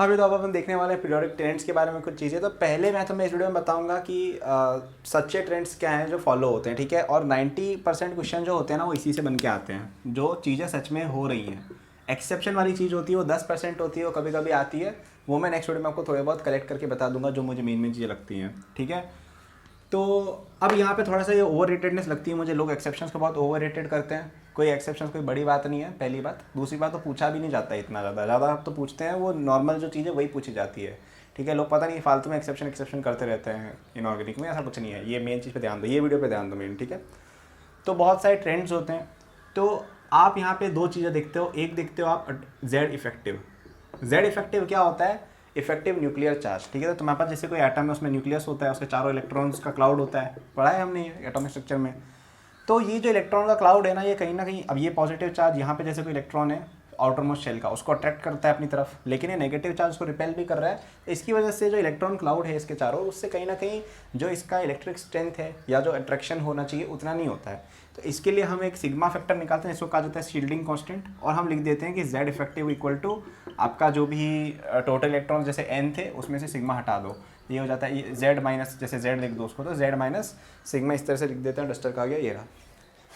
अभी तो अब अपन देखने वाले हैं पीरियोडिक ट्रेंड्स के बारे में कुछ चीज़ें। तो पहले मैं तुम्हें इस वीडियो में बताऊंगा कि सच्चे ट्रेंड्स क्या हैं जो फॉलो होते हैं, ठीक है। और 90% क्वेश्चन जो होते हैं ना वो इसी से बन के आते हैं, जो चीज़ें सच में हो रही हैं। एक्सेप्शन वाली चीज़ होती है वो 10% होती है, वो कभी कभी आती है, वो मैं नेक्स्ट वीडियो में आपको थोड़े बहुत कलेक्ट करके बता दूंगा जो मुझे मेन चीज़ें लगती हैं, ठीक है। तो अब यहाँ पे थोड़ा सा ये ओवर रेटेडनेस लगती है मुझे, लोग एक्सेप्शंस को बहुत ओवर रेटेड करते हैं। कोई एक्सेप्शंस कोई बड़ी बात नहीं है, पहली बात। दूसरी बात, तो पूछा भी नहीं जाता है इतना ज़्यादा तो पूछते हैं वो नॉर्मल जो चीज़ है वही पूछी जाती है, ठीक है। लोग पता नहीं फालतू में एक्सेप्शन करते रहते हैं इनऑर्गेनिक में, ऐसा कुछ नहीं है। ये मेन चीज़ पे ध्यान दो, ये वीडियो पे ध्यान दो मेन, ठीक है। तो बहुत सारे ट्रेंड्स होते हैं, तो आप यहाँ पे दो चीज़ें देखते हो। एक देखते हो आप जेड इफेक्टिव। जेड इफेक्टिव क्या होता है? इफेक्टिव न्यूक्लियर चार्ज, ठीक है। तो तुम्हारे पास जैसे कोई एटम है, उसमें न्यूक्लियस होता है, उसके चारों इलेक्ट्रॉन्स का क्लाउड होता है, पढ़ा है हमने ये एटॉमिक स्ट्रक्चर में। तो ये जो इलेक्ट्रॉन का क्लाउड है ना, ये कहीं ना कहीं, अब ये पॉजिटिव चार्ज यहाँ पे जैसे कोई इलेक्ट्रॉन है आउटर मोस्ट शेल का, उसको अट्रैक्ट करता है अपनी तरफ, लेकिन ये नेगेटिव चार्ज को रिपेल भी कर रहा है। इसकी वजह से जो इलेक्ट्रॉन क्लाउड है इसके चारों, उससे कहीं ना कहीं जो इसका इलेक्ट्रिक स्ट्रेंथ है या जो अट्रैक्शन होना चाहिए उतना नहीं होता है। तो इसके लिए हम एक सिग्मा फैक्टर निकालते हैं, इसको कहा जाता है शील्डिंग कांस्टेंट, और हम लिख देते हैं कि जेड इफेक्टिव इक्वल टू आपका जो भी टोटल इलेक्ट्रॉन जैसे एन थे उसमें से सिग्मा हटा दो, ये हो जाता है जेड माइनस, जैसे जेड लिख दो उसको, तो जेड माइनस सिग्मा इस तरह से लिख देते हैं, डस्टर का आ गया ये रहा,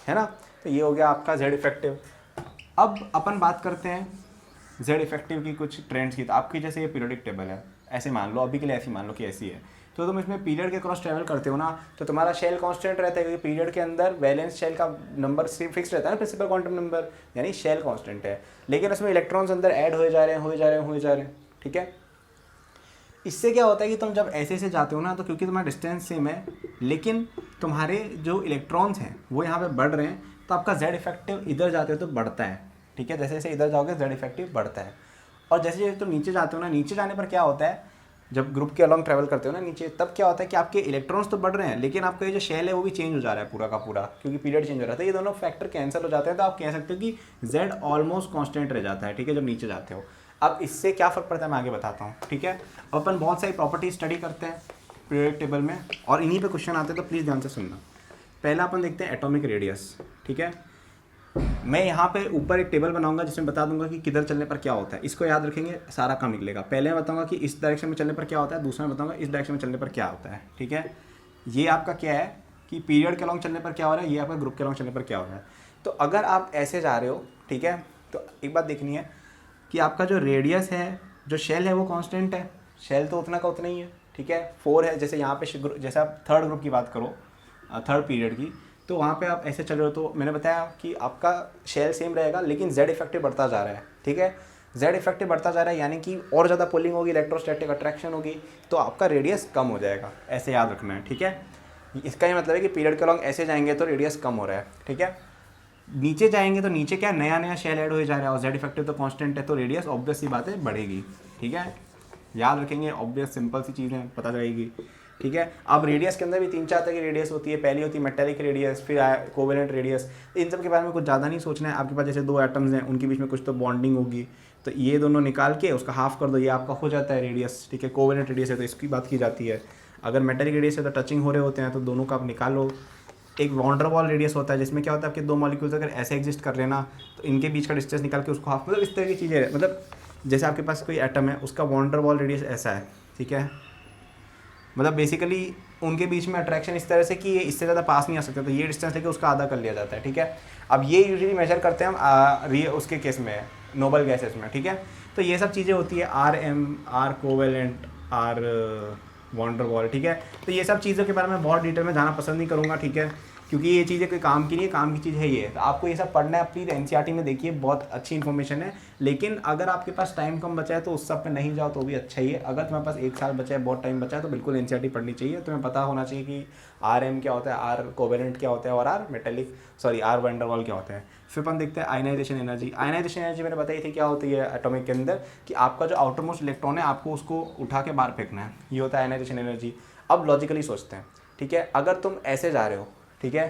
है ना। तो ये हो गया आपका जेड इफेक्टिव। अब अपन बात करते हैं जेड इफेक्टिव की कुछ ट्रेंड्स की। तो आपकी जैसे ये पीरियोडिक टेबल है, ऐसे मान लो, अभी के लिए ऐसी मान लो कि ऐसी है। तो तुम इसमें पीरियड के क्रॉस ट्रेवल करते हो ना, तो तुम्हारा शेल कांस्टेंट रहता है, क्योंकि पीरियड के अंदर वैलेंस शेल का नंबर फिक्स रहता है ना, प्रिंसिपल क्वांटम नंबर, यानी शेल कांस्टेंट है। लेकिन उसमें इलेक्ट्रॉन्स अंदर ऐड हो जा रहे हैं, ठीक है। इससे क्या होता है कि तुम जब ऐसे से जाते हो ना, तो क्योंकि तुम्हारा डिस्टेंस सेम है, लेकिन तुम्हारे जो इलेक्ट्रॉन्स हैं वो यहाँ पे बढ़ रहे हैं, तो आपका जेड इफेक्टिव इधर जाते हो तो बढ़ता है, ठीक है। जैसे जैसे इधर जाओगे जेड इफेक्टिव बढ़ता है। और जैसे जैसे तुम नीचे जाते हो ना, नीचे जाने पर क्या होता है, जब ग्रुप के अलॉन्ग ट्रैवल करते हो ना नीचे, तब क्या होता है कि आपके इलेक्ट्रॉन्स तो बढ़ रहे हैं, लेकिन आपका ये जो शेल है वो भी चेंज हो जा रहा है पूरा का पूरा, क्योंकि पीरियड चेंज हो रहा है। तो ये दोनों फैक्टर कैंसिल हो जाते हैं, तो आप कह सकते हो कि जेड ऑलमोस्ट कांस्टेंट रह जाता है, ठीक है, जब नीचे जाते हो। अब इससे क्या फ़र्क पड़ता है मैं आगे बताता हूँ, ठीक है। अब अपन बहुत सारी प्रॉपर्टी स्टडी करते हैं पीरियोडिक टेबल में, और इन्हीं पे क्वेश्चन आते हैं, तो प्लीज़ ध्यान से सुनना। पहला अपन देखते हैं एटॉमिक रेडियस, ठीक है। मैं यहाँ पे ऊपर एक टेबल बनाऊंगा जिसमें बता दूंगा कि किधर चलने पर क्या होता है, इसको याद रखेंगे, सारा काम निकलेगा। पहले मैं बताऊंगा कि इस डायरेक्शन में चलने पर क्या होता है, दूसरा मैं बताऊंगा इस डायरेक्शन में चलने पर क्या होता है, ठीक है। ये आपका क्या है कि पीरियड के अलॉन्ग चलने पर क्या हो रहा है, ये आपका ग्रुप के अलॉन्ग चलने पर क्या हो रहा है। तो अगर आप ऐसे जा रहे हो, ठीक है, तो एक बात देखनी है कि आपका जो रेडियस है, जो शेल है वो कांस्टेंट है, शेल तो उतना का उतना ही है, ठीक है। 4 है, जैसे यहाँ पे जैसे आप थर्ड ग्रुप की बात करो, थर्ड पीरियड की, तो वहाँ पे आप ऐसे चल रहे हो, तो मैंने बताया कि आपका शेल सेम रहेगा, लेकिन जेड इफेक्टिव बढ़ता जा रहा है, ठीक है। जेड इफेक्टिव बढ़ता जा रहा है, यानी कि और ज़्यादा पुलिंग होगी, इलेक्ट्रोस्टैटिक अट्रैक्शन होगी, तो आपका रेडियस कम हो जाएगा, ऐसे याद रखना है, ठीक है। इसका ये मतलब है कि पीरियड के अलॉन्ग ऐसे जाएंगे तो रेडियस कम हो रहा है, ठीक है। नीचे जाएंगे तो नीचे क्या नया नया शेल ऐड हो जा रहा है, और जेड इफेक्टिव तो कांस्टेंट है, तो रेडियस ऑब्वियस सी बात है बढ़ेगी, ठीक है। याद रखेंगे, ऑब्वियस सिंपल सी चीज़ें पता जाएगी, ठीक है। अब रेडियस के अंदर भी 3-4 तरह की रेडियस होती है। पहली होती है मेटेलिक रेडियस, फिर कोवेलेंट रेडियस। इन सब के बारे में कुछ ज़्यादा नहीं सोचना है। आपके पास जैसे दो एटम्स हैं, उनके बीच में कुछ तो बॉन्डिंग होगी, तो ये दोनों निकाल के उसका हाफ कर दो, ये आपका हो जाता है रेडियस, ठीक है। कोवेलेंट रेडियस है तो इसकी बात की जाती है। अगर मेटेलिक रेडियस है तो टचिंग हो रहे होते हैं, तो दोनों का आप निकालो। एक वॉन्डरवॉल रेडियस होता है, जिसमें क्या होता है, आपके दो मॉलिक्यूल्स अगर ऐसे एग्जिस्ट कर रहे ना, तो इनके बीच का डिस्टेंस निकाल के उसको हाफ, मतलब इस तरह की चीज़ें, मतलब जैसे आपके पास कोई एटम है, उसका वॉन्डरवॉल रेडियस ऐसा है, ठीक है। मतलब बेसिकली उनके बीच में अट्रैक्शन इस तरह से कि ये इससे ज़्यादा पास नहीं आ सकते, तो ये डिस्टेंस लेके उसका आधा कर लिया जाता है, ठीक है। अब ये यूजुअली मेजर करते हैं हम उसके केस में, नोबल गैसेस में, ठीक है। तो ये सब चीज़ें होती है, RM, R covalent, R van der Waals, ठीक है। तो ये सब चीज़ों के बारे में बहुत डिटेल में जाना पसंद नहीं करूँगा, ठीक है, क्योंकि ये चीज़ें कोई काम की नहीं है, काम की चीज़ है ये। तो आपको ये सब पढ़ना है, प्लीज़ NCERT में देखिए, बहुत अच्छी इन्फॉर्मेशन है। लेकिन अगर आपके पास टाइम कम बचा है तो उस सब पे नहीं जाओ तो भी अच्छा ही है। अगर तुम्हारे पास 1 साल बचा है, बहुत टाइम बचा है, तो बिल्कुल NCERT पढ़नी चाहिए। तुम्हें पता होना चाहिए कि RM क्या होता है, R कोवेलेंट क्या होता है, और R वैन डर वाल क्या होता है। फिर अपन देखते हैं आयनाइजेशन एनर्जी। आयनाइजेशन एनर्जी मैंने बताई थी क्या होती है एटॉमिक के अंदर, कि आपका जो आउटर मोस्ट इलेक्ट्रॉन है, आपको उसको उठा के बाहर फेंकना है, ये होता है आयनाइजेशन एनर्जी। अब लॉजिकली सोचते हैं, ठीक है, अगर तुम ऐसे जा रहे हो, ठीक है,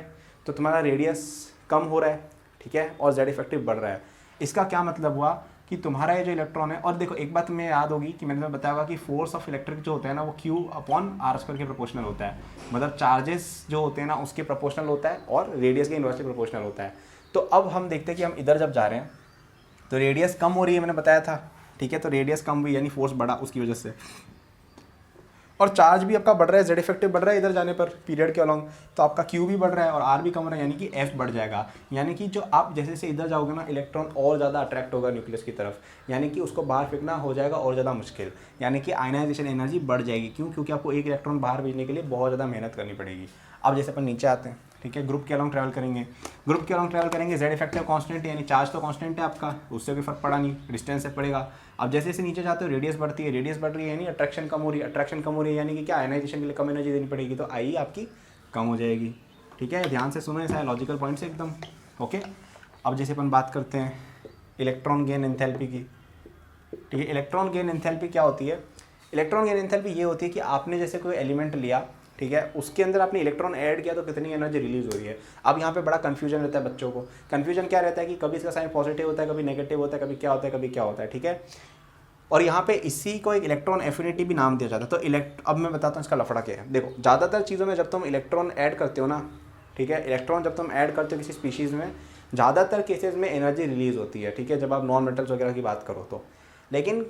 तो तुम्हारा रेडियस कम हो रहा है, ठीक है, और जेड इफेक्टिव बढ़ रहा है। इसका क्या मतलब हुआ कि तुम्हारा ये जो इलेक्ट्रॉन है, और देखो एक बात तुम्हें याद होगी कि मैंने बताया कि फोर्स ऑफ इलेक्ट्रिक जो होता है ना, वो Q/R² के प्रोपोर्शनल होता है। मतलब चार्जेस जो होते हैं ना उसके प्रोपोर्शनल होता है, और रेडियस के इन्वर्सली प्रोपोर्शनल होता है। तो अब हम देखते हैं कि हम इधर जब जा रहे हैं तो रेडियस कम हो रही है, मैंने बताया था, ठीक है, तो रेडियस कम हुई यानी फोर्स बढ़ा उसकी वजह से, और चार्ज भी आपका बढ़ रहा है, जेड इफेक्टिव बढ़ रहा है इधर जाने पर पीरियड के अलॉन्ग, तो आपका क्यू भी बढ़ रहा है और आर भी कम हो रहा है, यानी कि एफ बढ़ जाएगा। यानी कि जो आप जैसे जैसे इधर जाओगे ना, इलेक्ट्रॉन और ज़्यादा अट्रैक्ट होगा न्यूक्लियस की तरफ, यानी कि उसको बाहर फेंकना हो जाएगा और ज़्यादा मुश्किल, यानी कि आयनाइजेशन एनर्जी बढ़ जाएगी। क्यों? क्योंकि आपको एक इलेक्ट्रॉन बाहर भेजने के लिए बहुत ज़्यादा मेहनत करनी पड़ेगी। अब जैसे अपन नीचे आते हैं, ठीक है, ग्रुप के अलॉन्ग ट्रैवल करेंगे, ग्रुप के अलॉन्ग ट्रैवल करेंगे, जेड इफेक्टिव कांस्टेंट है, यानी चार्ज तो कांस्टेंट है आपका, उससे भी फर्क पड़ा नहीं, डिस्टेंस से पड़ेगा। अब जैसे जैसे नीचे जाते हो रेडियस बढ़ती है, रेडियस बढ़ रही है यानी अट्रैक्शन कम हो रही है, अट्रैक्शन कम हो रही है यानी कि क्या, आयनाइजेशन के लिए कम एनर्जी देनी पड़ेगी, तो आई आपकी कम हो जाएगी। ठीक है, ध्यान से सुनो, ऐसा है लॉजिकल पॉइंट से एकदम ओके। अब जैसे अपन बात करते हैं इलेक्ट्रॉन गेन एंथैल्पी की, ठीक है, इलेक्ट्रॉन गेन एंथैल्पी क्या होती है? इलेक्ट्रॉन गेन एंथैल्पी ये होती है कि आपने जैसे कोई एलिमेंट लिया, ठीक है, उसके अंदर आपने इलेक्ट्रॉन ऐड किया तो कितनी एनर्जी रिलीज हो रही है। अब यहाँ पे बड़ा कंफ्यूजन रहता है बच्चों को, कंफ्यूजन क्या रहता है कि कभी इसका साइन पॉजिटिव होता है, कभी नेगेटिव होता है, कभी क्या होता है, कभी क्या होता है, ठीक है। और यहाँ पे इसी को एक इलेक्ट्रॉन एफिनिटी भी नाम दिया जाता है। तो अब मैं बताता हूँ इसका लफड़ा क्या है। देखो, ज़्यादातर चीज़ों में जब तुम इलेक्ट्रॉन ऐड करते हो ना, ठीक है, इलेक्ट्रॉन जब तुम ऐड करते हो किसी स्पीशीज़ में, ज़्यादातर केसेस में एनर्जी रिलीज होती है, ठीक है, जब आप नॉन मेटल्स वगैरह की बात करो तो। लेकिन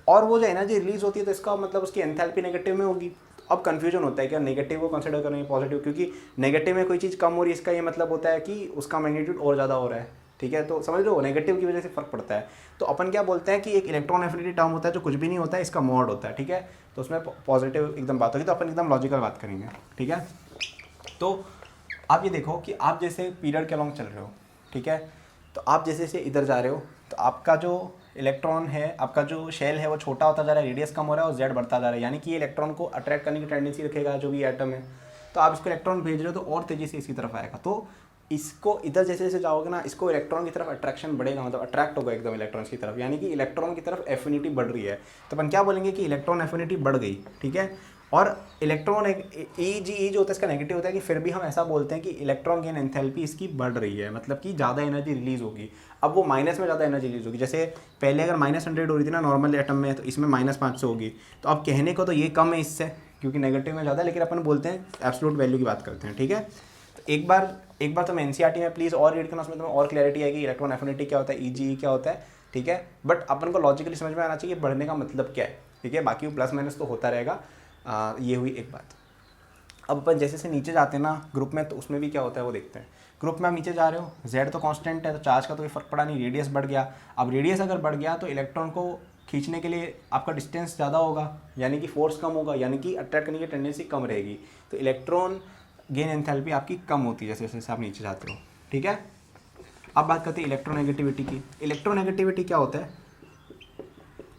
और वो जो एनर्जी रिलीज होती है तो इसका मतलब उसकी एंथैल्पी नेगेटिव में होगी। अब कंफ्यूजन होता है कि नेगेटिव को कंसिडर करेंगे पॉजिटिव, क्योंकि नेगेटिव में कोई चीज़ कम हो रही है, इसका ये मतलब होता है कि उसका मैग्नीट्यूड और ज़्यादा हो रहा है, ठीक है, तो समझ लो नेगेटिव की वजह से फ़र्क पड़ता है। तो अपन क्या बोलते हैं कि एक इलेक्ट्रॉन एफिनिटी टर्म होता है जो कुछ भी नहीं होता है, इसका मॉड होता है, ठीक है, तो उसमें पॉजिटिव एकदम बात होगी, तो अपन एकदम लॉजिकल बात करेंगे, ठीक है। तो आप ये देखो कि आप जैसे पीरियड के अलॉन्ग चल रहे हो, ठीक है, तो आप जैसे जैसे इधर जा रहे हो तो आपका जो इलेक्ट्रॉन है, आपका जो शेल है वो छोटा होता जा रहा है, रेडियस कम हो रहा है और जेड बढ़ता जा रहा है, यानी कि ये इलेक्ट्रॉन को अट्रैक्ट करने की टेंडेंसी रखेगा जो भी एटम है। तो आप इसको इलेक्ट्रॉन भेज रहे हो तो और तेज़ी से इसकी तरफ आएगा, तो इसको इधर जैसे जैसे जाओगे ना, इसको इलेक्ट्रॉन की तरफ अट्रैक्शन बढ़ेगा, मतलब अट्रैक्ट होगा एकदम इलेक्ट्रॉन्स की तरफ, यानी कि इलेक्ट्रॉन की तरफ एफिनिटी बढ़ रही है। तो अपन क्या बोलेंगे कि इलेक्ट्रॉन एफिनिटी बढ़ गई, ठीक है। और इलेक्ट्रॉन ई जो होता है इसका नेगेटिव होता है कि फिर भी हम ऐसा बोलते हैं कि इलेक्ट्रॉन गेन एंथैल्पी इसकी बढ़ रही है, मतलब कि ज़्यादा एनर्जी रिलीज होगी। अब वो माइनस में ज़्यादा एनर्जी रिलीज होगी, जैसे पहले अगर -100 हो रही थी ना नॉर्मल एटम में, तो इसमें -500 होगी। तो अब कहने को तो ये कम है इससे, क्योंकि नेगेटिव में ज़्यादा है, लेकिन अपन बोलते हैं एब्सोल्यूट वैल्यू की बात करते हैं, ठीक है। तो एक बार तुम एनसीईआरटी में प्लीज़ और रीड करना, उसमें तुम्हें और क्लैरिटी आएगी इलेक्ट्रॉन एफिनिटी क्या होता है, ईजी क्या होता है, ठीक है। बट अपन को लॉजिकली समझ में आना चाहिए बढ़ने का मतलब क्या है, ठीक है, बाकी वो प्लस माइनस तो होता रहेगा। ये हुई एक बात। अब अपन जैसे से नीचे जाते हैं ना ग्रुप में, तो उसमें भी क्या होता है वो देखते हैं। ग्रुप में आप नीचे जा रहे हो, जेड तो कांस्टेंट है, तो चार्ज का तो कोई फर्क पड़ा नहीं, रेडियस बढ़ गया। अब रेडियस अगर बढ़ गया तो इलेक्ट्रॉन को खींचने के लिए आपका डिस्टेंस ज़्यादा होगा, यानी कि फोर्स कम होगा, यानी कि अट्रैक्ट करने की टेंडेंसी कम रहेगी, तो इलेक्ट्रॉन गेन एंथैल्पी आपकी कम होती है जैसे जैसे आप नीचे जाते हो, ठीक है। अब बात करते हैं इलेक्ट्रोनेगेटिविटी की। इलेक्ट्रोनेगेटिविटी क्या होता है?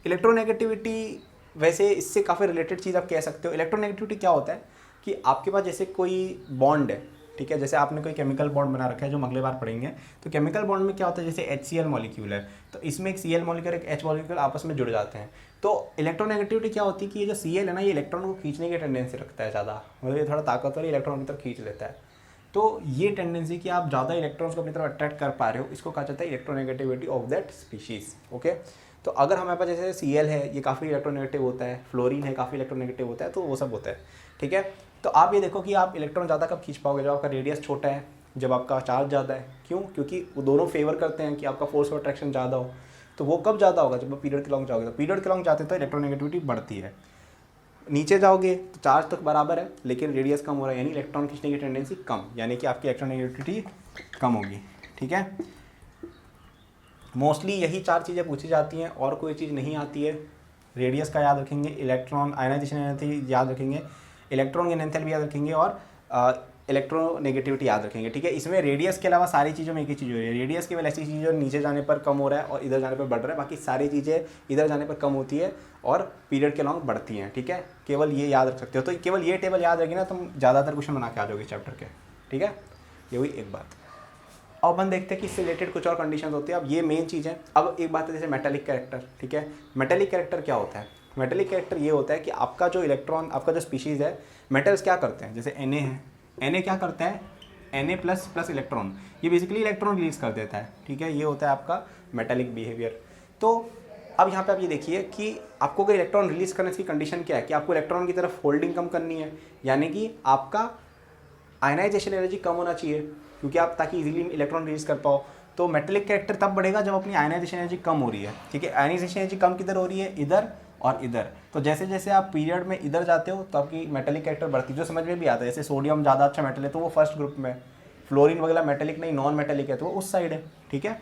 इलेक्ट्रोनेगेटिविटी वैसे इससे काफ़ी रिलेटेड चीज़ आप कह सकते हो। इलेक्ट्रोनेगेटिविटी क्या होता है कि आपके पास जैसे कोई बॉन्ड है, ठीक है, जैसे आपने कोई केमिकल बॉन्ड बना रखा है जो हम अगले बार पढ़ेंगे। तो केमिकल बॉन्ड में क्या होता है, जैसे HCl मॉलिक्यूल है, तो इसमें एक Cl मॉलिक्यूल एक H मॉलिक्यूल आपस में जुड़ जाते हैं। तो इलेक्ट्रोनेगेटिविटी क्या होती है कि ये जो Cl है ना, ये इलेक्ट्रॉन को खींचने की टेंडेंसी रखता है ज़्यादा, मतलब ये थोड़ा ताकतवर इलेक्ट्रॉन की तरफ खींच लेता है। तो ये टेंडेंसी कि आप ज़्यादा इलेक्ट्रॉन्स को अपनी तरफ अट्रैक्ट कर पा रहे हो, इसको कहा जाता है electronegativity of that species, okay. तो अगर हमारे पास जैसे Cl है, ये काफ़ी इलेक्ट्रोनेगेटिव होता है, फ्लोरीन है काफ़ी इलेक्ट्रोनेगेटिव होता है, तो वो सब होता है, ठीक है। तो आप ये देखो कि आप इलेक्ट्रॉन ज़्यादा कब खींच पाओगे, जब आपका रेडियस छोटा है, जब आपका चार्ज ज़्यादा है। क्यों? क्योंकि वो दोनों फेवर करते हैं कि आपका फोर्स ऑफ अट्रैक्शन ज़्यादा हो। तो वो कब ज़्यादा होगा, जब आप पीरियड के लॉन्ग जाओगे। तो पीरियड के लॉन्ग जाते तो इलेक्ट्रोनेगेटिविटी बढ़ती है। नीचे जाओगे तो चार्ज तक बराबर है, लेकिन रेडियस कम हो रहा है, यानी इलेक्ट्रॉन खींचने की टेंडेंसी कम, यानी कि आपकी इलेक्ट्रोनेगेटिविटी कम होगी, ठीक है। मोस्टली यही 4 चीज़ें पूछी जाती हैं, और कोई चीज़ नहीं आती है। रेडियस का याद रखेंगे, इलेक्ट्रॉन आयनाइजेशन एनर्जी याद रखेंगे, इलेक्ट्रॉन गेन एंथैल्पी याद रखेंगे, और इलेक्ट्रोनेगेटिविटी याद रखेंगे, ठीक है। इसमें रेडियस के अलावा सारी चीज़ों में एक ही चीज़ हो रही है। रेडियस केवल ऐसी चीज़ जो नीचे जाने पर कम हो रहा है और इधर जाने पर बढ़ रहा है, बाकी सारी चीज़ें इधर जाने पर कम होती है और पीरियड के लॉन्ग बढ़ती हैं, ठीक है। केवल ये याद रख सकते हो। तो केवल ये टेबल याद रखी ना, तुम ज़्यादातर क्वेश्चन बना के आ जाओगे चैप्टर के, ठीक है। ये हुई एक बात। अब अपन देखते हैं कि इससे रिलेटेड कुछ और कंडीशंस होती है। अब ये मेन चीज़ है। अब एक बात है जैसे मेटालिक कैरेक्टर, ठीक है। मेटालिक कैरेक्टर क्या होता है? मेटालिक कैरेक्टर ये होता है कि आपका जो इलेक्ट्रॉन, आपका जो स्पीशीज़ है, मेटल्स क्या करते हैं, जैसे Na है, Na क्या करता है, Na++ इलेक्ट्रॉन, ये बेसिकली इलेक्ट्रॉन रिलीज कर देता है, ठीक है। ये होता है आपका मेटालिक बिहेवियर। तो अब यहाँ पे आप ये देखिए कि आपको अगर इलेक्ट्रॉन रिलीज करने की कंडीशन क्या है कि आपको इलेक्ट्रॉन की तरफ होल्डिंग कम करनी है, यानी कि आपका आयनाइजेशन एनर्जी कम होना चाहिए, क्योंकि आप ताकि इजीली इलेक्ट्रॉन रिलीज कर पाओ। तो मेटेलिक कैरेक्टर तब बढ़ेगा जब अपनी आयनाइजेशन एनर्जी कम हो रही है, ठीक है। आयनाइजेशन एनर्जी कम किधर हो रही है, इधर और इधर। तो जैसे जैसे आप पीरियड में इधर जाते हो तो आपकी मेटेलिक कैरेक्टर बढ़ती है, जो समझ में भी आता है। जैसे सोडियम ज़्यादा अच्छा मेटल है तो वो फर्स्ट ग्रुप में, फ्लोरीन वगैरह मेटेलिक नहीं नॉन मेटेलिक है तो वो उस साइड है, ठीक है।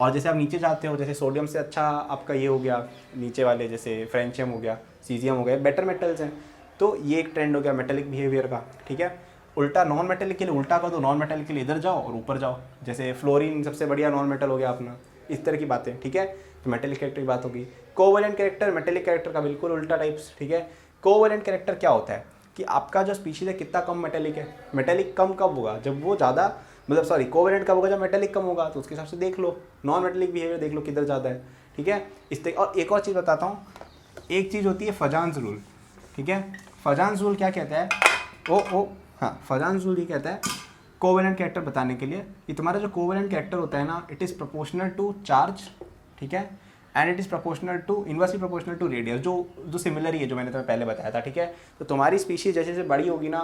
और जैसे आप नीचे जाते हो, जैसे सोडियम से अच्छा आपका ये हो गया नीचे वाले, जैसे फ्रेंशियम हो गया, सीजियम हो गया, बेटर मेटल्स हैं। तो ये एक ट्रेंड हो गया मेटेलिक बिहेवियर का, ठीक है। उल्टा नॉन मेटेलिक के लिए उल्टा कर दो, नॉन मेटेलिक के लिए इधर जाओ और ऊपर जाओ। जैसे फ्लोरीन सबसे बढ़िया नॉन मेटल हो गया अपना, इस तरह की बातें, ठीक है। तो मेटेलिक कैरेक्टर की बात होगी। कोवैलेंट कैरेक्टर मेटेलिक कैरेक्टर का बिल्कुल उल्टा टाइप्स, ठीक है। कोवैलेंट कैरेक्टर क्या होता है कि आपका जो स्पीशीज है कितना कम मेटेलिक है। मेटेलिक कम कब होगा, जब वो ज़्यादा, मतलब सॉरी कोवैलेंट कब होगा, जब मेटेलिक कम होगा। तो उसके हिसाब से देख लो नॉन मेटेलिक बिहेवियर, देख लो किधर ज़्यादा है, ठीक है। इस तरह। और एक और चीज़ बताता हूँ, एक चीज़ होती है फजान्स रूल, ठीक है। फजान्स रूल क्या कहता है, हाँ, फजान्स रूल ये कहता है कोवैलेंट कैरेक्टर बताने के लिए कि तुम्हारा जो कोवैलेंट कैरेक्टर होता है ना, it is proportional to charge, ठीक है, and it is proportional to, inversely proportional to radius, जो सिमिलर ही है, जो मैंने तुम्हें पहले बताया था, ठीक है। तो तुम्हारी स्पीशीज जैसे जैसे बड़ी होगी ना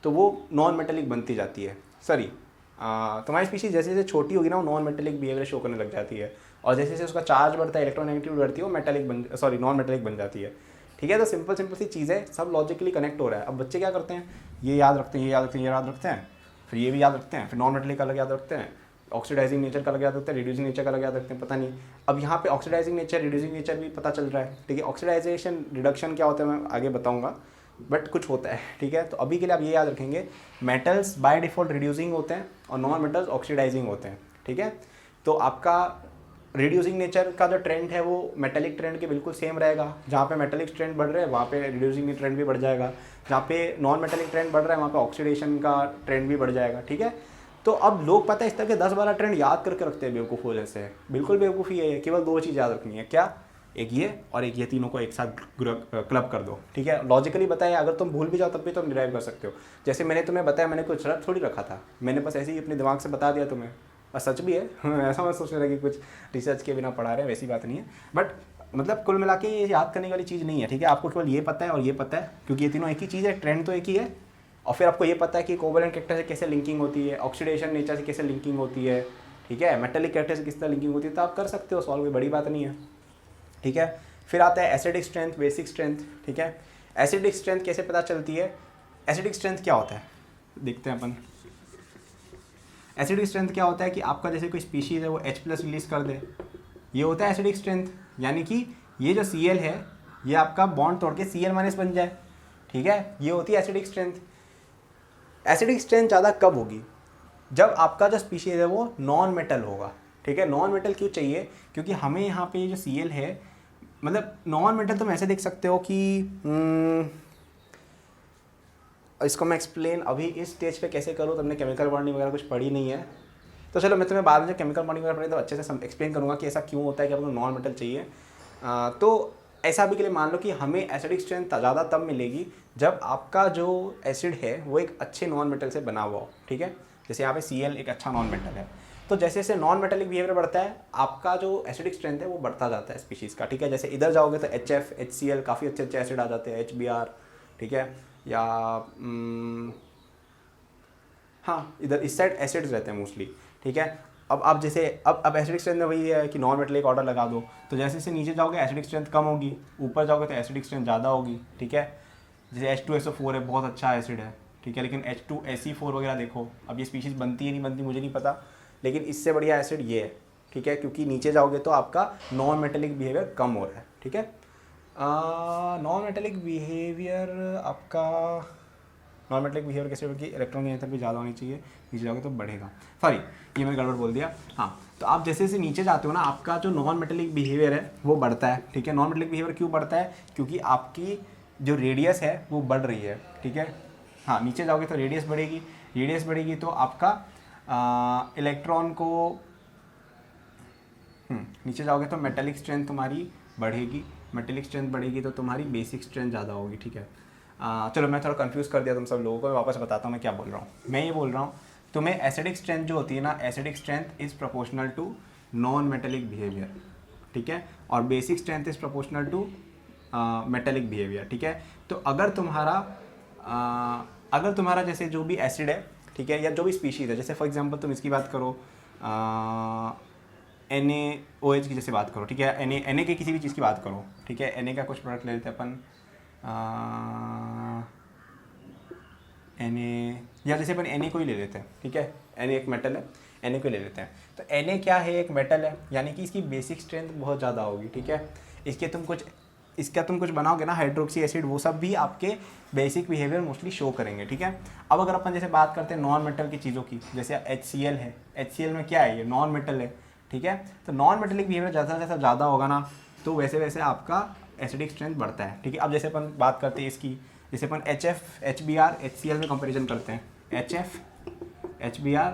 तो वो नॉन मेटेलिक बनती जाती है, सॉरी तुम्हारी स्पीशीज जैसे जैसे छोटी होगी ना वो नॉन मेटेलिक बिहेवियर शो करने लग जाती है, और जैसे जैसे उसका चार्ज बढ़ता है, इलेक्ट्रोनेगेटिव बढ़ती है, वो मेटेलिक नॉन मेटेलिक बन जाती है, ठीक है। तो सिंपल सी चीज़ है, सब लॉजिकली कनेक्ट हो रहा है। अब बच्चे क्या करते हैं, ये याद रखते हैं, ये याद रखते हैं, ये याद रखते हैं, फिर ये भी याद रखते हैं, फिर नॉन मेटेलिक का अलग याद रखते हैं, ऑक्सीडाइजिंग नेचर का अलग याद रखते हैं, रिड्यूसिंग नेचर का अलग याद रखते हैं, पता नहीं। अब यहाँ पे ऑक्सीडाइजिंग नेचर, रिड्यूसिंग नेचर भी पता चल रहा है, ठीक है। ऑक्सीडाइजेशन रिडक्शन क्या होता है मैं आगे बताऊँगा, बट कुछ होता है, ठीक है। तो अभी के लिए आप ये याद रखेंगे, मेटल्स बाय डिफ़ॉल्ट रिड्यूसिंग होते हैं और नॉन मेटल्स ऑक्सीडाइजिंग होते हैं, ठीक है। तो आपका रिड्यूसिंग नेचर का जो ट्रेंड है वो मेटेलिक ट्रेंड के बिल्कुल सेम रहेगा। जहाँ पे मेटेलिक ट्रेंड बढ़ रहे हैं वहाँ पे रिड्यूसिंग ट्रेंड भी बढ़ जाएगा, जहाँ पे नॉन मेटेलिक ट्रेंड बढ़ रहा है वहाँ पे ऑक्सीडेशन का ट्रेंड भी बढ़ जाएगा, ठीक है। तो अब लोग पता है इस तरह के 10-12 ट्रेंड याद करके रखते हैं बेवकूफ़ वजह से, बिल्कुल बेवकूफ़ी है। केवल 2 चीज़ याद रखनी है, क्या, एक ये और एक ये, तीनों को एक साथ क्लब कर दो, ठीक है। लॉजिकली बताया, अगर तुम भूल भी जाओ तब भी तुम डिराइव कर सकते हो। जैसे मैंने तुम्हें बताया, मैंने कुछ रख थोड़ी रखा था, मैंने बस ऐसे ही अपने दिमाग से बता दिया तुम्हें, और सच भी है ऐसा मैं सोचने लगा कि कुछ रिसर्च के बिना पढ़ा रहे हैं, वैसी बात नहीं है। बट मतलब कुल मिला के ये याद करने वाली चीज़ नहीं है, ठीक है। आपको केवल ये पता है और ये पता है, क्योंकि ये तीनों एक ही चीज़ है, ट्रेंड तो एक ही है। और फिर आपको ये पता है कि कोवैलेंट कैरेक्टर से कैसे लिंकिंग होती है, ऑक्सीडेशन नेचर से कैसे लिंकिंग होती है, ठीक है, मेटेलिक कैरेक्टर से किस तरह लिंकिंग होती है। तो आप कर सकते हो सॉल्व, कोई बड़ी बात नहीं है, ठीक है। फिर आता है एसिडिक स्ट्रेंथ, बेसिक स्ट्रेंथ, ठीक है। एसिडिक स्ट्रेंथ कैसे पता चलती है, एसिडिक स्ट्रेंथ क्या होता है देखते हैं अपन। एसिडिक स्ट्रेंथ क्या होता है कि आपका जैसे कोई स्पीशीज़ है वो H+ रिलीज कर दे, ये होता है एसिडिक स्ट्रेंथ। यानी कि ये जो Cl है ये आपका बॉन्ड तोड़ के Cl- बन जाए, ठीक है, ये होती है एसिडिक स्ट्रेंथ। एसिडिक स्ट्रेंथ ज़्यादा कब होगी, जब आपका जो स्पीशीज़ है वो नॉन मेटल होगा, ठीक है। नॉन मेटल क्यों चाहिए, क्योंकि हमें यहाँ पे जो Cl है, मतलब नॉन मेटल तुम ऐसे देख सकते हो कि इसको मैं एक्सप्लेन अभी इस स्टेज पे कैसे करूँ, तुमने केमिकल बॉन्डिंग वगैरह कुछ पढ़ी नहीं है, तो चलो मैं तुम्हें बाद में केमिकल बॉन्डिंग वगैरह पढ़ी तो अच्छे से एक्सप्लेन करूँगा कि ऐसा क्यों होता है कि आपको नॉन मेटल चाहिए। तो ऐसा भी के लिए मान लो कि हमें एसिडिक स्ट्रेंथ ज़्यादा तब मिलेगी जब आपका जो एसिड है वो एक अच्छे नॉन मेटल से बना हुआ हो, ठीक है। जैसे यहाँ पे Cl एक अच्छा नॉन मेटल है, तो जैसे जैसे नॉन मेटेलिक बिहेवियर बढ़ता है आपका जो एसिडिक स्ट्रेंथ है वो बढ़ता जाता है स्पीशीज़ का, ठीक है। जैसे इधर जाओगे तो HF, HCl काफ़ी अच्छे अच्छे एसिड आ जाते हैं, HBr, ठीक है, या हाँ इधर इस साइड एसिड्स रहते हैं मोस्टली, ठीक है। अब आप जैसे अब एसिडिक स्ट्रेंथ में वही है कि नॉन मेटेलिक ऑर्डर लगा दो, तो जैसे जैसे नीचे जाओगे एसिडिक स्ट्रेंथ कम होगी, ऊपर जाओगे तो एसिडिक स्ट्रेंथ ज़्यादा होगी, ठीक है। जैसे H2SO4 है, बहुत अच्छा एसिड है, ठीक है, लेकिन H2SE4 वगैरह देखो, अब ये स्पीशीज़ बनती है नहीं बनती मुझे नहीं पता, लेकिन इससे बढ़िया एसिड ये है, ठीक है, क्योंकि नीचे जाओगे तो आपका नॉन मेटेलिक बिहेवियर कम हो रहा है, ठीक है। नॉन मेटेलिक बिहेवियर आपका, नॉन मेटेलिक बिहेवियर कैसे होगी, इलेक्ट्रॉन की एंथैल्पी ज़्यादा होनी चाहिए, नीचे जाओगे तो बढ़ेगा, सॉरी ये मैंने गड़बड़ बोल दिया। हाँ, तो आप जैसे जैसे नीचे जाते हो ना आपका जो नॉन मेटेलिक बिहेवियर है वो बढ़ता है, ठीक है। नॉन मेटेलिक बिहेवियर क्यों बढ़ता है, क्योंकि आपकी जो रेडियस है वो बढ़ रही है, ठीक है। हाँ, नीचे जाओगे तो रेडियस बढ़ेगी, रेडियस बढ़ेगी तो आपका इलेक्ट्रॉन को नीचे जाओगे तो मेटेलिक स्ट्रेंथ तुम्हारी बढ़ेगी, मेटेलिक स्ट्रेंथ बढ़ेगी तो तुम्हारी बेसिक स्ट्रेंथ ज़्यादा होगी, ठीक है। चलो मैं थोड़ा कंफ्यूज कर दिया तुम सब लोगों को, मैं वापस बताता हूँ मैं क्या बोल रहा हूँ। मैं ये बोल रहा हूँ तुम्हें एसिडिक स्ट्रेंथ जो होती है ना, acidic strength is proportional to non metallic behaviour, ठीक है, और basic strength is proportional to metallic behaviour, ठीक है। तो अगर तुम्हारा जैसे जो भी एसिड है, ठीक है, या जो भी स्पीशीज़ है, जैसे फॉर एग्जांपल तुम इसकी बात करो NaOH की जैसे बात करो, ठीक है, Na के किसी भी चीज़ की बात करो, ठीक है, Na का कुछ प्रोडक्ट ले लेते हैं अपन, Na या जैसे अपन Na को ही ले लेते हैं, ठीक है, Na एक मेटल है, Na को ले लेते हैं। तो Na क्या है, एक मेटल है, यानी कि इसकी बेसिक स्ट्रेंथ बहुत ज़्यादा होगी, ठीक है। इसका तुम कुछ बनाओगे ना, हाइड्रोक्सी एसिड, वो सब भी आपके बेसिक बिहेवियर मोस्टली शो करेंगे, ठीक है। अब अगर अपन जैसे बात करते हैं नॉन मेटल की चीज़ों की, जैसे HCl है, HCl में क्या है, ये नॉन मेटल है, ठीक है। तो नॉन मेटेलिक बिहेवियर जैसा जैसा ज़्यादा होगा ना, तो वैसे वैसे आपका एसिडिक स्ट्रेंथ बढ़ता है, ठीक है। अब जैसे अपन बात करते हैं इसकी, जैसे अपन HF, HBr, HCl में कंपैरिजन करते हैं, HF, HBr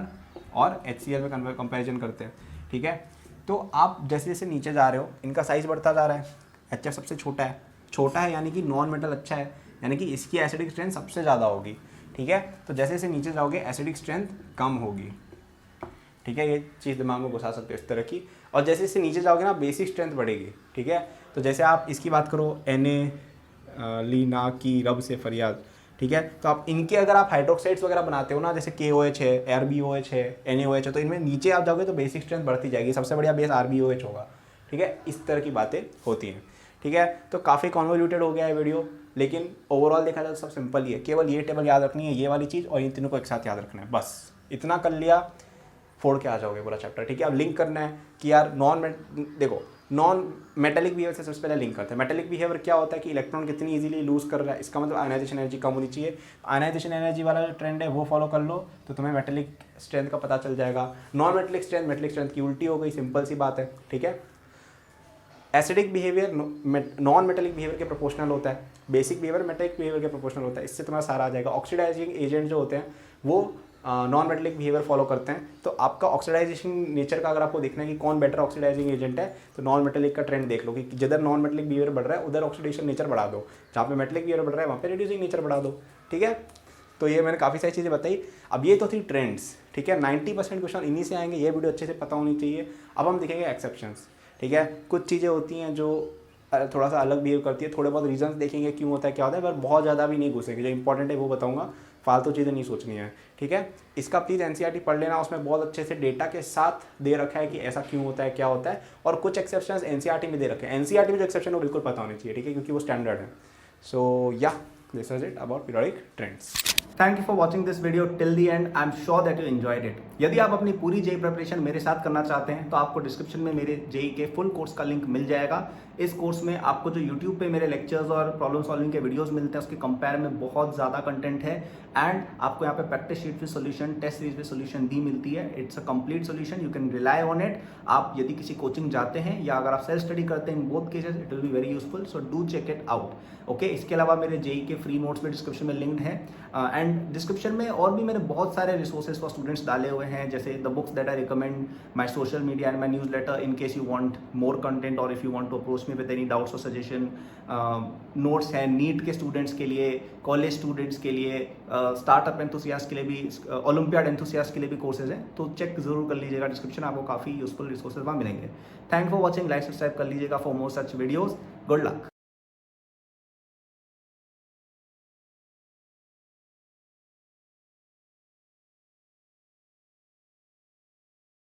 और HCl में कंपैरिजन करते हैं, ठीक है। तो आप जैसे जैसे नीचे जा रहे हो, इनका साइज़ बढ़ता जा रहा है। HF सबसे छोटा है यानी कि नॉन मेटल अच्छा है, यानी कि इसकी एसिडिक स्ट्रेंथ सबसे ज़्यादा होगी, ठीक है। तो जैसे जैसे नीचे जाओगे एसिडिक स्ट्रेंथ कम होगी, ठीक है। ये चीज़ दिमाग में घुसा सकते हो इस तरह की। और जैसे जैसे नीचे जाओगे ना, बेसिक स्ट्रेंथ बढ़ेगी, ठीक है। तो जैसे आप इसकी बात करो, Na ली ना की रब से फरियाद, ठीक है। तो आप इनके अगर आप हाइड्रोक्साइड्स वगैरह बनाते हो ना, जैसे KOH है, RbOH है, NaOH है, तो इनमें नीचे आप जाओगे तो बेसिक स्ट्रेंथ बढ़ती जाएगी, सबसे बढ़िया बेस RbOH होगा, ठीक है। इस तरह की बातें होती हैं, ठीक है। तो काफ़ी कॉन्वोल्यूटेड हो गया है वीडियो, लेकिन ओवरऑल देखा जाए तो सब सिंपल ही है। केवल ये टेबल याद रखनी है, ये वाली चीज़, और इन तीनों को एक साथ याद रखना है, बस इतना कर लिया, फोड़ के आ जाओगे पूरा चैप्टर, ठीक है। अब लिंक करना है कि यार देखो, नॉन मेटेलिक बिहेवियर से सबसे पहले लिंक करते हैं। मेटेलिक बिहेवियर क्या होता है कि इलेक्ट्रॉन कितनी इजीली लूज कर रहा है, इसका मतलब आयनाइजेशन एनर्जी कम होनी चाहिए। आयनाइजेशन एनर्जी वाला जो ट्रेंड है वो फॉलो कर लो, तो तुम्हें मेटेलिक स्ट्रेंथ का पता चल जाएगा। नॉन मेटेलिक स्ट्रेंथ की उल्टी हो गई, सिंपल सी बात है, ठीक है। Acidic behaviour non metallic behaviour के प्रोपोर्शनल होता है, बेसिक बिहेवियर मेटेलिक बिहेवियर के प्रोपोर्शनल होता है, इससे तुम्हारा सारा आ जाएगा। ऑक्सीडाइजिंग एजेंट जो होते हैं वो नॉन मेटेलिक बिहेवियर फॉलो करते हैं। तो आपका ऑक्सीडाइजेशन नेचर का अगर आपको देखना है कि कौन बेटर ऑक्सीडाइजिंग एजेंट है, तो नॉन मेटेलिक का ट्रेंड देख लो कि जिधर नॉन मेटेलिक बिहेवियर बढ़ रहा है उधर ऑक्सीडेशन नेचर बढ़ा दो, जहाँ पे मेटेलिक बिहेवियर बढ़ रहा है वहाँ पे रिड्यूसिंग नेचर बढ़ा दो, ठीक है। तो ये मैंने काफ़ी सारी चीज़ें बताई। अब ये तो थी ट्रेंड्स, ठीक है। 90% क्वेश्चन इन्हीं से आएंगे, ये वीडियो अच्छे से पता होनी चाहिए। अब हम देखेंगे एक्सेप्शंस, ठीक है। कुछ चीज़ें होती हैं जो थोड़ा सा अलग बिहेव करती है, थोड़े बहुत रीजंस देखेंगे क्यों होता है क्या होता है, पर बहुत ज़्यादा भी नहीं घुसेंगे, जो इंपॉर्टेंट है वो बताऊंगा, फालतू चीज़ें नहीं सोचनी है, ठीक है। इसका प्लीज़ NCERT पढ़ लेना, उसमें बहुत अच्छे से डेटा के साथ दे रखा है कि ऐसा क्यों होता है, क्या होता है, और कुछ एक्सेप्शंस NCERT में दे रखे हैं। NCERT में जो एक्सेप्शन है वो बिल्कुल पता होनी चाहिए, ठीक है, क्योंकि वो स्टैंडर्ड है। सो या this is it about periodic trends. Thank you for watching this video till the end. I am sure that you enjoyed it. यदि आप अपनी पूरी जेई प्रिपरेशन मेरे साथ करना चाहते हैं तो आपको डिस्क्रिप्शन में मेरे जेई के फुल कोर्स का लिंक मिल जाएगा। इस कोर्स में आपको जो यूट्यूब पे मेरे लेक्चर्स और प्रॉब्लम सॉल्विंग के वीडियोस मिलते हैं उसके कंपेयर में बहुत ज़्यादा कंटेंट है, एंड आपको यहाँ पे practice sheet with solution, test series with solution दी मिलती है। It's a complete solution, you can rely on it. आप यदि किसी कोचिंग जाते हैं या अगर आप सेल्फ स्टडी करते हैं, in both cases it will be very useful, so do check it out, okay. इसके अलावा मेरे जेई के फ्री नोट्स में डिस्क्रिप्शन में लिंक्ड है, एंड डिस्क्रिप्शन में और भी मैंने बहुत सारे रिसोर्सेज फॉर स्टूडेंट्स डाले हुए हैं, जैसे the books that I recommend, my social media and my newsletter in case you want more content और if you want to approach me with any doubts और सजेशन। नोट्स हैं नीट के students के लिए, कॉलेज स्टूडेंट्स के लिए, startup enthusiast के लिए भी, ओलंपियाड एंथुसियास्ट के लिए भी कोर्सेज हैं, तो चेक जरूर कर लीजिएगा डिस्क्रिप्शन, आपको काफ़ी यूजफुल रिसोर्सेज वहाँ मिलेंगे। Thank for watching, like subscribe कर लीजिएगा for more such videos. Good luck.